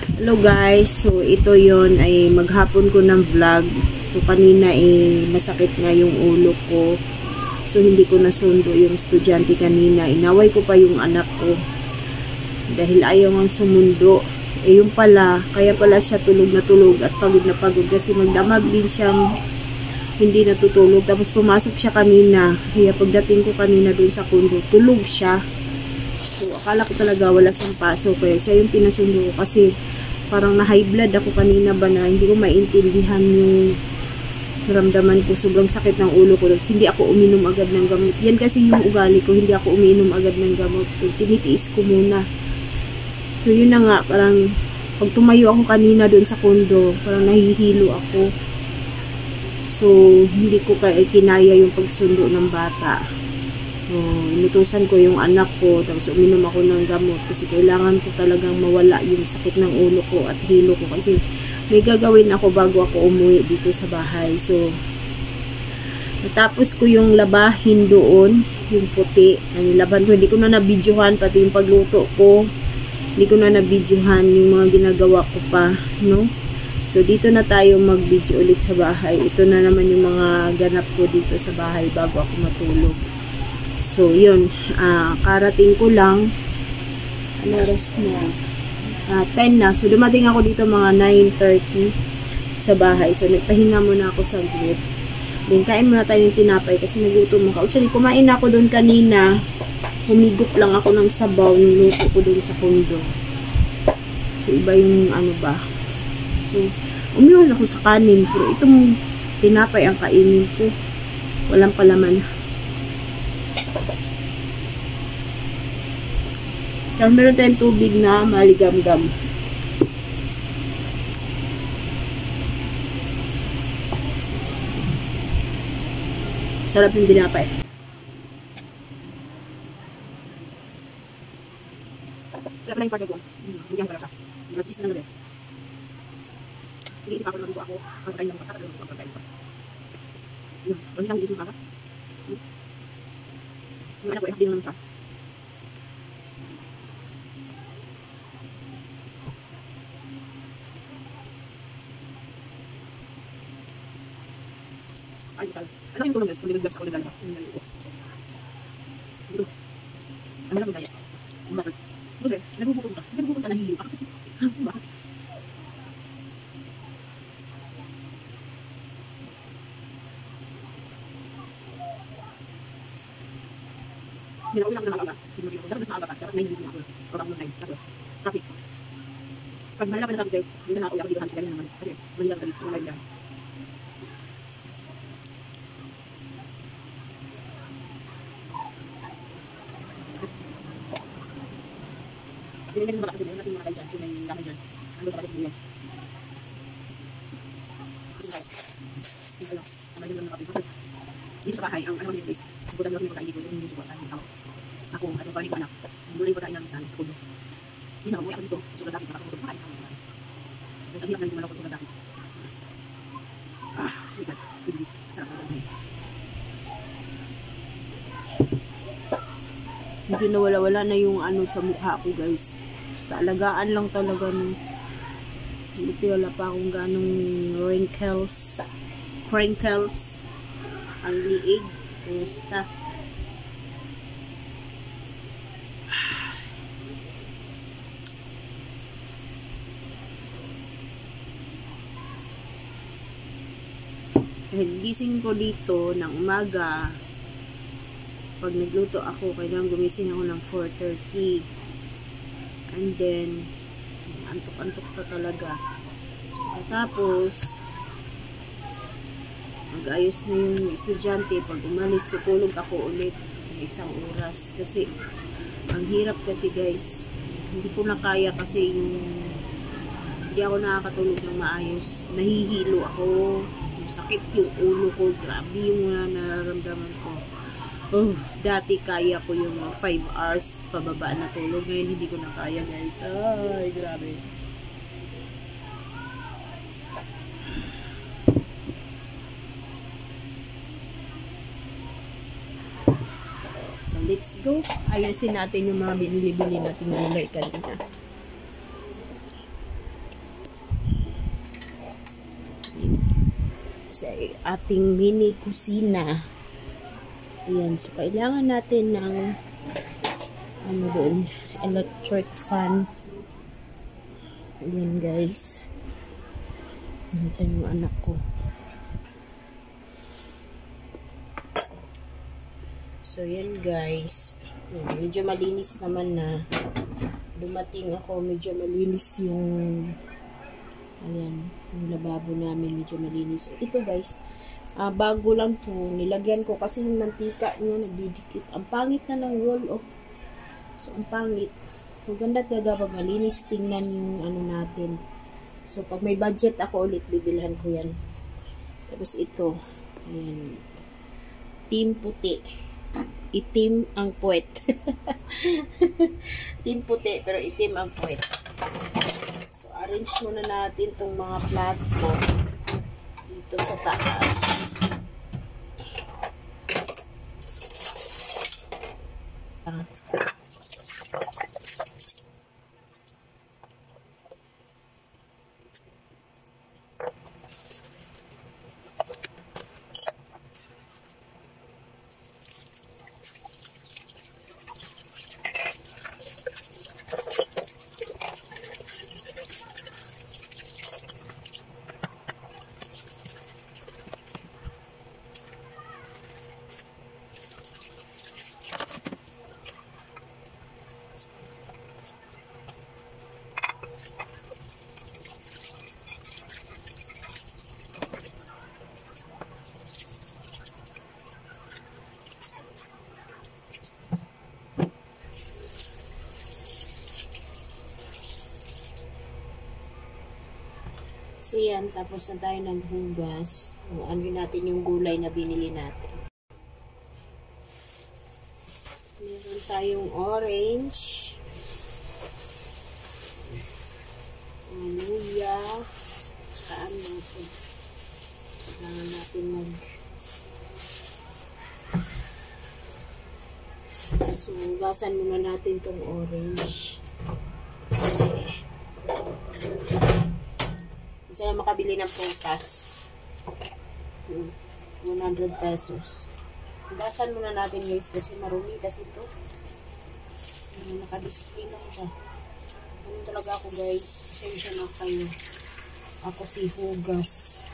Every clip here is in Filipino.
Hello guys, so ito yon ay maghapon ko ng vlog. So kanina masakit nga yung ulo ko. So hindi ko nasundo yung estudyante kanina. Inaway ko pa yung anak ko. Dahil ayaw nga sumundo. Yung pala, kaya pala siya tulog na tulog at pagod na pagod. Kasi magdamag din siyang hindi natutulog. Tapos pumasok siya kanina. Kaya pagdating ko kanina dun sa kundo, tulog siya. So akala ko talaga wala siyang pasok. Kaya siya yung pinasundo ko kasi parang na high blood ako kanina ba na hindi ko maintindihan yung naramdaman ko. Sobrang sakit ng ulo ko. Hindi ako uminom agad ng gamot. Yan kasi yung ugali ko. Hindi ako uminom agad ng gamot. Tinitiis ko muna. So yun na nga. Parang pag tumayo ako kanina doon sa kondo, parang nahihilo ako. So hindi ko kinaya yung pagsundo ng bata. So, inutusan ko yung anak ko, tapos uminom ako ng gamot kasi kailangan ko talagang mawala yung sakit ng ulo ko at hilo ko kasi may gagawin ako bago ako umuwi dito sa bahay. So, natapos ko yung labahin doon, yung puti, ang laban ko, hindi ko na nabidyohan, pati yung pagluto ko, hindi ko na nabidyohan yung mga ginagawa ko pa, no? So, dito na tayo mag-video ulit sa bahay. Ito na naman yung mga ganap ko dito sa bahay bago ako matulog. So, yun. Karating ko lang. Ano oras na? 10 na. So, dumating ako dito mga 9:30 sa bahay. So, nagpahinga muna ako sa grid. Then, kain muna tayo ng tinapay kasi nagutom ako. Actually, kumain ako doon kanina. Humigop lang ako ng sabaw. Niluto ko doon sa kondo. So, iba yung ano ba. So, umiwas ako sa kanin. Pero itong tinapay ang kainin ko. Walang palaman. Tapos meron tayong tubig na maligam-gam. Sarap yung dinapay. Sarap lang yung partner ko. Hindi ako pala siya. Mas cheese na nabi. Hindi isip ako na luto ako. Ang pagkain lang masarap. Ang pagkain ko. Yun. Hindi lang isip ako. Yung anak ko hindi naman siya. Ay, tal. Ano yung tulong guys? Kung nag-gloves ako naglalaba. Dito. Ano lang yung daya? Ang bakit? Kasi, nagbubukunta. Nagbubukunta na hihiyo ka. Bakit? Hindi na uwi lang ng aga. Dapat na sa aga ka. Dapat 9 na ako. Or ako ng 9. Kaso, traffic. Pag mahal na traffic guys, hindi na ako uwi ako dito hansi. Ganyan naman. Kasi, mahilang ka dito. Yung live yan. Binigyan yung baka kasi meron kasi mga tayo dyan. So, may lamay dyan. Ano sa batas mo yan? Ito lang. Ang lang nakapit. Kasi, dito sa bahay, ang ano kasi yung guys, subutan nyo kasi yung pagkain dito. Yung subutan sa akin. Sama. Ako, at yung panik ko anak. Mula yung pagkain namin sa kundo. Minsan, mabuhay ako dito. Sugat dapit. Nakakabutog pakain namin sa akin. Kasi, ang hirap na dito malakot sugat dapit. Sugat. Easy. Sarap na dapit. Medyo nawala-wala na yung ano sa mukha ko guys. Basta alagaan lang talaga ng hindi wala pa akong ganong crinkles ang liig. Basta gising ko dito ng umaga. Pag nagluto ako, kailangan gumising ako ng 4:30. And then, antok-antok pa talaga. So, tapos, mag-ayos na yung estudyante. Pag umalis, tutulog ako ulit ng 1 oras. Kasi, ang hirap kasi guys. Hindi ko na kaya kasi hindi ako nakakatulog ng maayos. Nahihilo ako. Sakit yung ulo ko. Grabe yung nararamdaman ko. Dati kaya ko yung 5 hours pababa na tulog. Ngayon hindi ko na kaya guys. Ay, grabe. So, let's go. Ayusin natin yung mga binili-bili natin gulay kanina. ay ating mini kusina. Ayan, so kailangan natin ng ano doon, electric fan. Ayan guys. Nandiyan yung anak ko. So yan guys. Medyo malinis naman na. Dumating ako, medyo malinis yung ayan, yung lababo namin, medyo malinis. Ito guys, bago lang to, nilagyan ko kasi yung mantika niya nagdidikit. Ang pangit na ng wall, oh. So, ang pangit. Maganda talaga pag malinis tingnan yung ano natin. So, pag may budget ako ulit, bibilhan ko yan. Tapos ito, ayan, team puti. Itim ang puwet. Team puti, pero itim ang puwet. Arrange muna natin itong mga plato dito sa taas. So yan, tapos na tayo naghugas. Ano natin yung gulay na binili natin. Meron tayong orange, luya, saka ano ito. Kailangan natin so, hugasan muna natin tong orange. Kasi saan na makabili ng prutas. 100 pesos. Hugasan muna natin guys kasi marumi kasi ito. Naka-display lang siya. Ano talaga ako guys. Pasensya na kayo. Ako si hugas.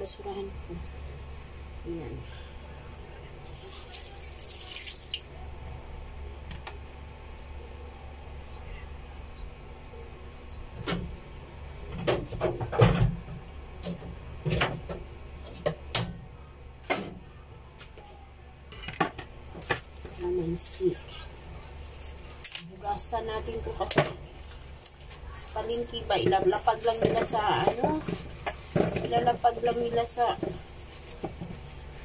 Basurahan ko. Ayan. Lamansi. Hugasan natin ito kasi sa palengke ba, ilalapag lang nila sa ano, ilalapag lang nila sa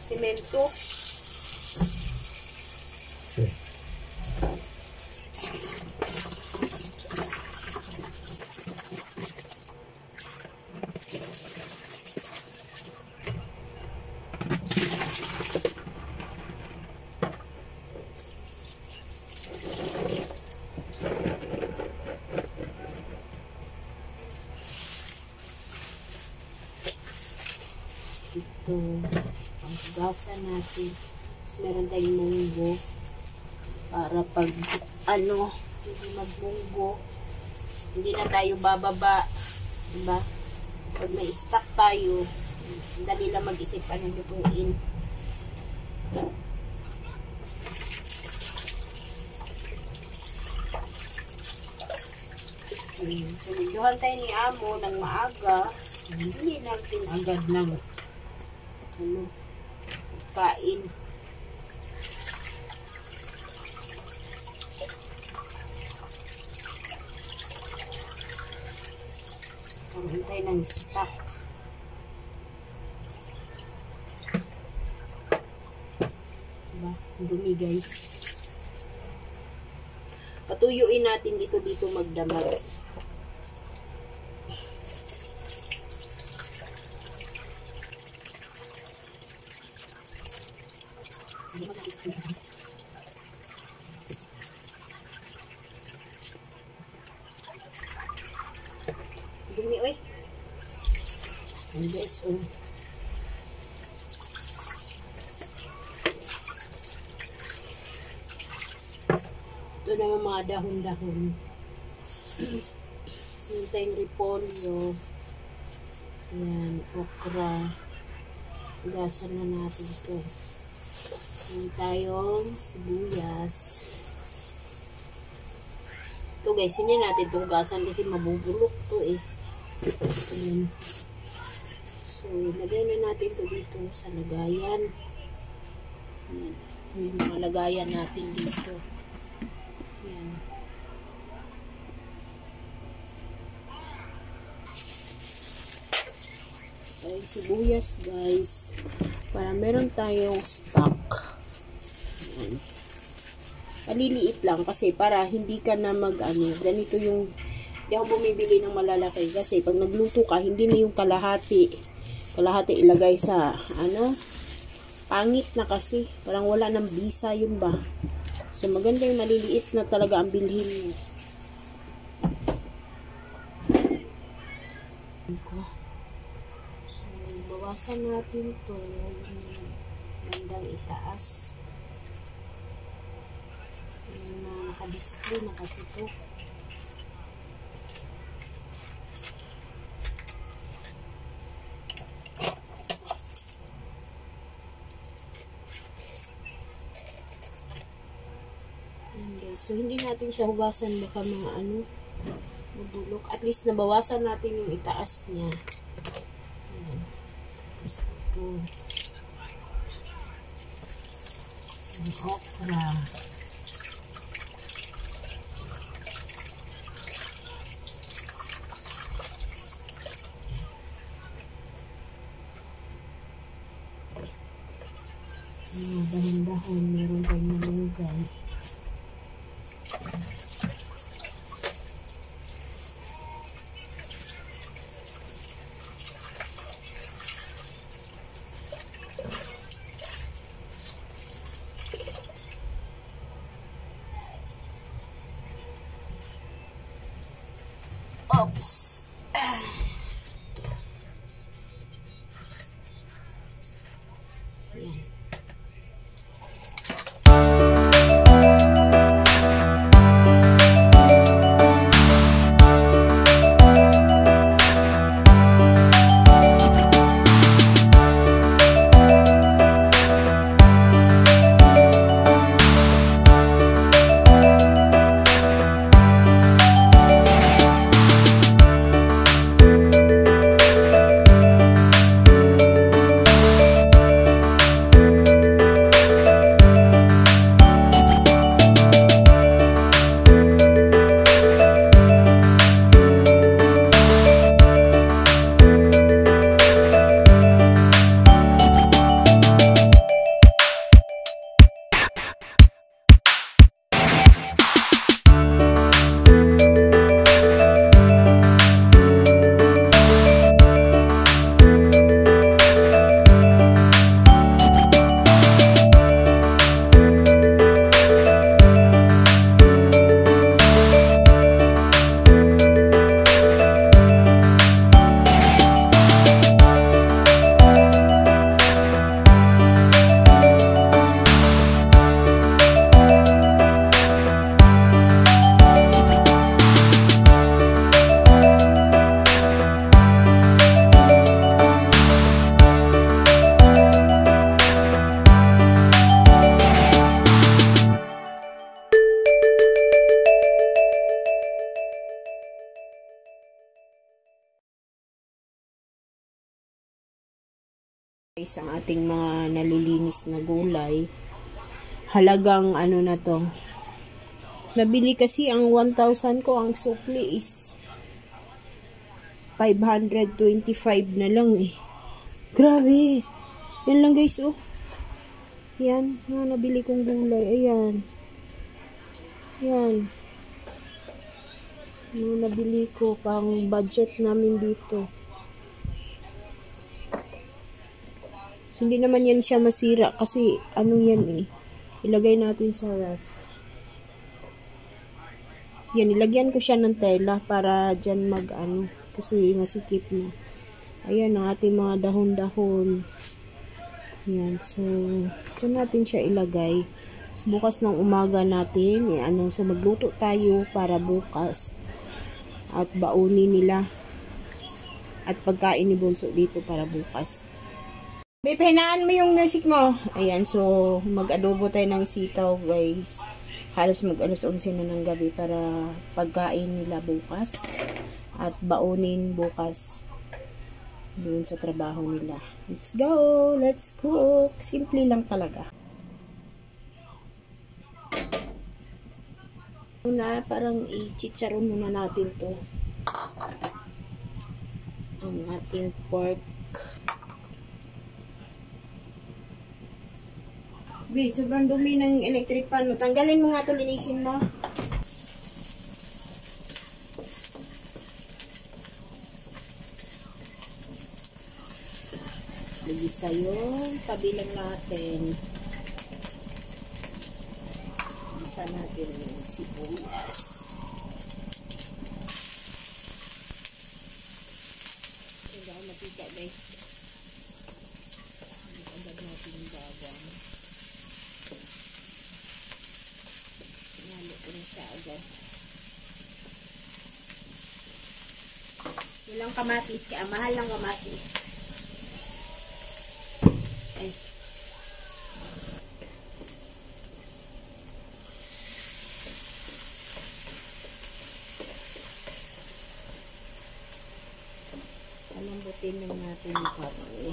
semento. Ito, ang hugasan natin. Tapos meron tayong munggo para pag ano, hindi magmunggo, hindi na tayo bababa, diba? Pag may stock tayo, dali lang mag-isip anong lutuin. Sinunduhan tayo ni Amo ng maaga, hindi natin agad ng ano, kain. Hintay ng stock. Diba? Dumi guys. Patuyuin natin dito magdamag. Ayan guys, oh. Ito naman mga dahon-dahon. Yung tayong repolyo. Ayan, okra. Hugasan na natin ito. Yung tayong sibuyas. Ito guys, hindi natin ito hugasan kasi mabubulok to eh. Ayan. So, lagay na natin ito dito sa lagayan. Ayan. Ito yung mga lagayan natin dito. Ayan. So, yung sibuyas guys, para meron tayong stock. Ayan. Maliliit lang kasi para hindi ka na ganito yung, hindi ako bumibili ng malalaki kasi pag nagluto ka, hindi na yung kalahati ilagay sa, pangit na kasi, parang wala ng bisa yun ba. So, maganda yung maliliit na talaga ang bilhin mo. So, bawasan natin to yung bandang itaas. Naka-display na kasi ito. Ayan guys. So, hindi natin siya hugasan baka mga mabulok. At least nabawasan natin yung itaas niya. Ayan. Tapos ito. Yung okra. Dahon-dahon, meron tayong malunggay. Oops! Ayan. Guys, ang ating mga nalilinis na gulay, halagang na to. Nabili kasi ang 1,000 ko, ang sukli is 525 na lang eh. Grabe! Yan lang guys, oh. Yan, nabili kong gulay. Ayan. Yan. Nabili ko pang budget namin dito. Hindi naman yan siya masira kasi yan eh. Ilagay natin sa ref. Yan, ilagyan ko siya ng tela para dyan kasi masikip na. Ayan ang ating mga dahon-dahon. Yan. So, dyan natin siya ilagay. So, bukas ng umaga natin, so magluto tayo para bukas. At baunin nila. At pagkain ni Bunso dito para bukas. Hinaan mo yung music mo. Ayan, so mag-adobo tayo ng sitaw, guys. Halos mag-alas 11 na ng gabi para pagkain nila bukas. At baunin bukas doon sa trabaho nila. Let's go! Let's cook! Simple lang talaga. Una, parang i-chicharon muna natin to. Ang ating pork. Sobrang dumi ng electric pan mo. Tanggalin mo nga ito, linisin mo. Lagisa yung tabi lang natin. Lagisa natin yung sibuyas. Hindi ako matika, guys. Agad natin yung bawang. Nalo ko rin siya agad. Ilang kamatis, kaya mahal ng kamatis. Ay. Palambutin lang natin yung karne.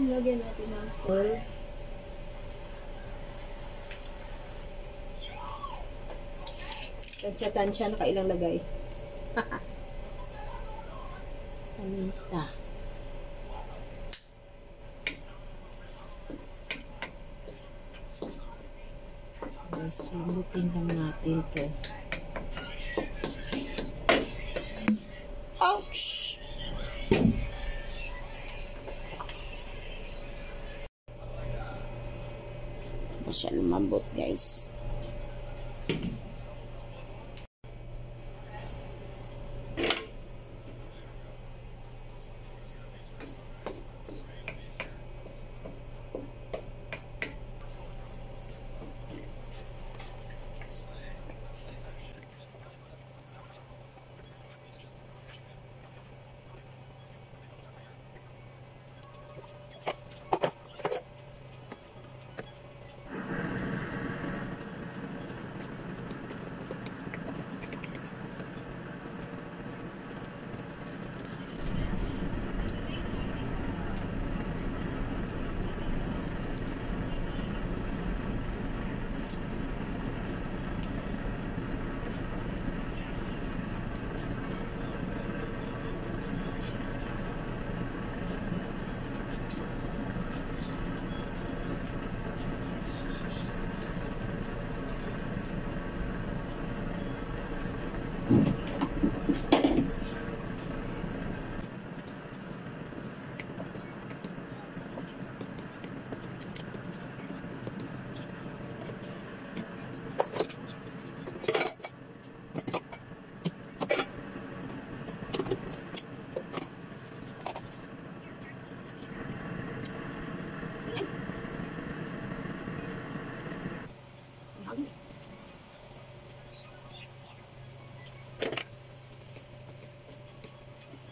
Lagyan natin ng oil. Tansya-tansya, nakailang lagay. Paminta. Guys, lambutin lang natin to. Ouch! Masya lumambot, guys.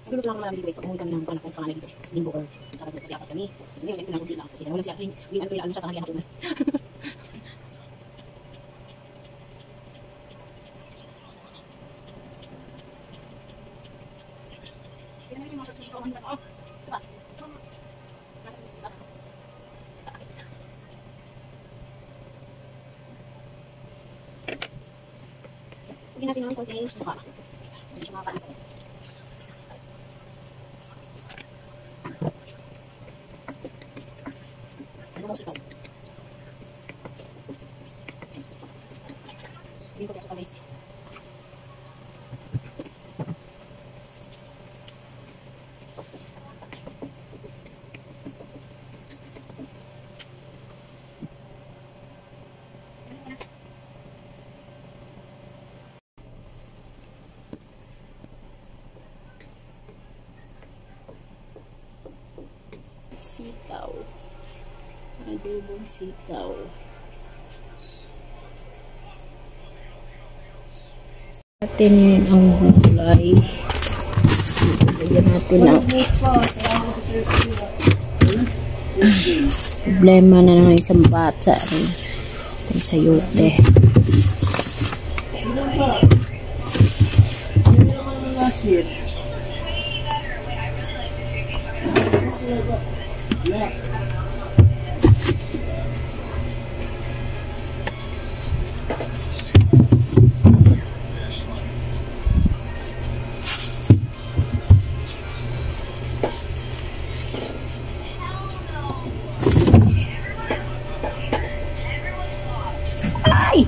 Nagluluto lang marami dito guys. Umuwi kami ng anak ko pangalan dito. Linggo or sa kasi apat kami. So ngayon, ganito lang kung sila. Kasi wala si Atring. Hindi ano yung sa tanghali ako. Hindi natin naman konti yung suka. Hindi siya makakaisa. Ano mo sikaw? Hindi ko kaya suka guys. sitaw. Adobong sitaw. Natin yun ang gulay. Lagyan natin ang problema na ng isang bata rin. Ang sayote. Ay!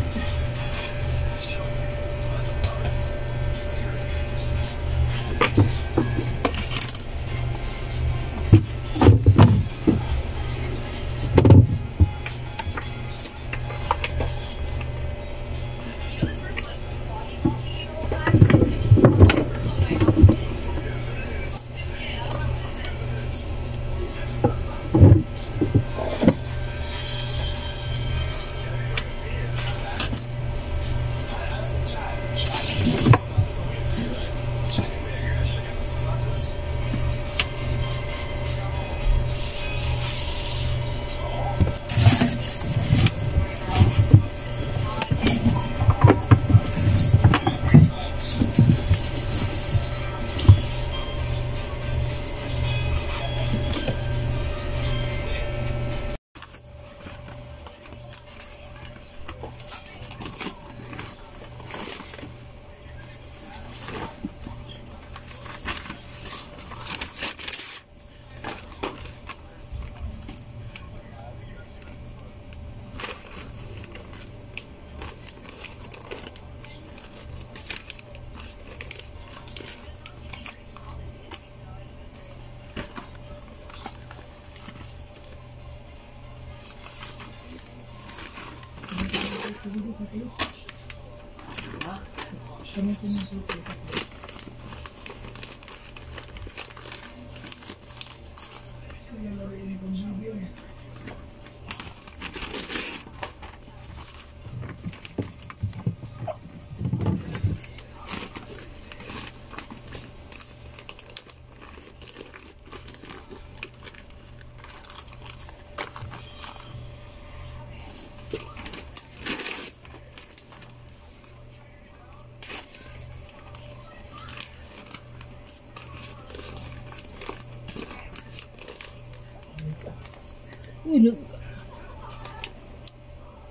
Ulo.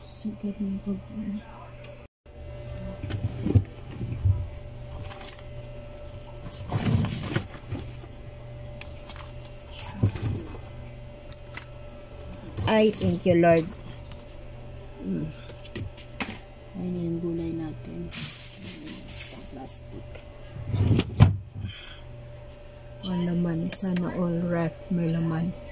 Sagad ng pag-ulo. Ay, thank you, Lord. Ayan yung gulay natin. Plastic. All laman. Sana all ref may laman.